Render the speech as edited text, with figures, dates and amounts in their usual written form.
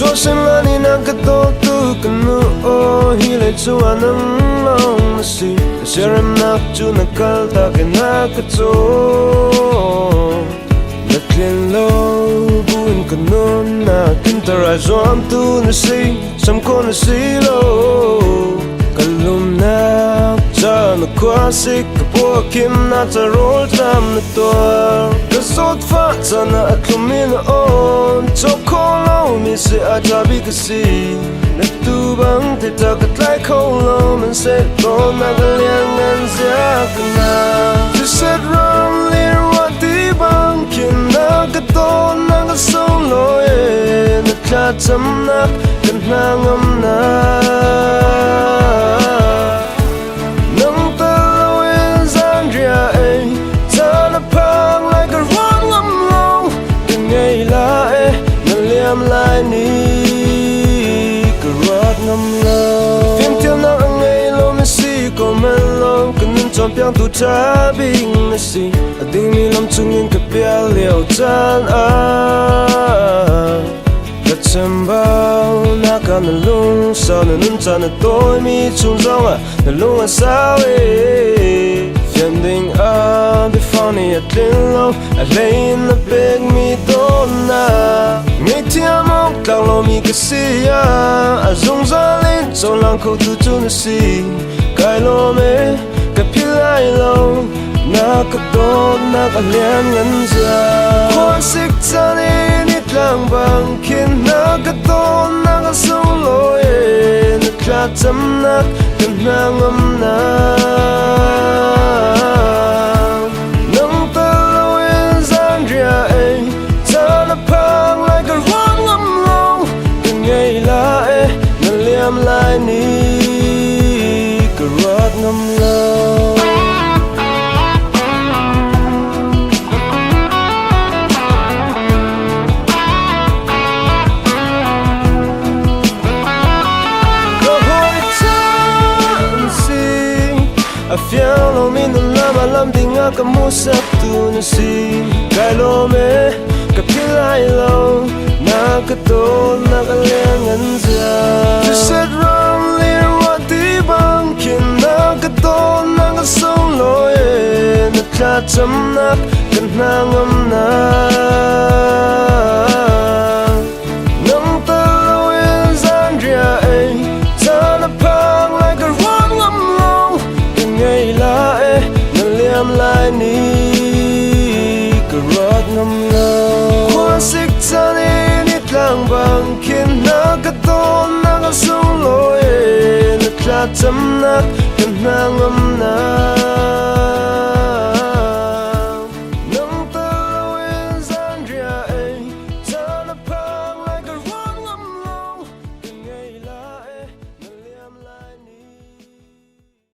Chúa sinh là ni nàng cái tô tu cần nu ô hi lệ Chúa nâng lòng na si sẽ rem nak Chúa na kal ta cái na cái chỗ đất liền lâu buồn cần nu na kinh ta ra doam tu na si sam con na si lâu kalum na cha na qua sik po kim na cha roll tam na tor cái sốt phát cha na atlumin on cho kholo mi se ajabi cái si na tu bang te ta cái lai kholo mình sẽ lo na cái liang ngan zia kana tu set ram lir wa ti bang kin na cái to na cái song lo e na cha cham na kan na ngam na lại ni cái rót ngâm lâu phim tiêu nắng anh ấy lo mới si có men lâu cần nên chọn piang tu cha bing mới si ở tình mi lâm chung in cái bia liều chan đất chăm bao na cả nè lung sao nè nun cha nè tôi mi chung rong nè lung sao phiền đình đi funny at linh lâu lấy na beg mi dona ngày thiên mong tao lo mi cái gì dùng ra lên cho lòng câu tu tu si cái lo mê cái phi lại lâu na cái đó na cái liền ngân ra quan sức cha nên ít lang bằng khiến na cái đó na cái sông lối na cha chấm na cần na ngâm na lại ni cái rót ngâm lâu cơ hội chán si phía lo min làm tình ngã cái mua sắp tu nó si cái lo mê cái phi lại lâu na cái tô na cái liang ngân ra tu set ram lir wa ti bang kin na cái tô na cái sông lối na cha cham na kan na ngam na nang ta lo in zan ria cha na phang lại cái rót ngâm lâu từng ngày lại na liam lại ni cái rót ngâm lâu qua sức cha lang bang kin na cái to na cái sông lối na cha chấm na kan na ngâm na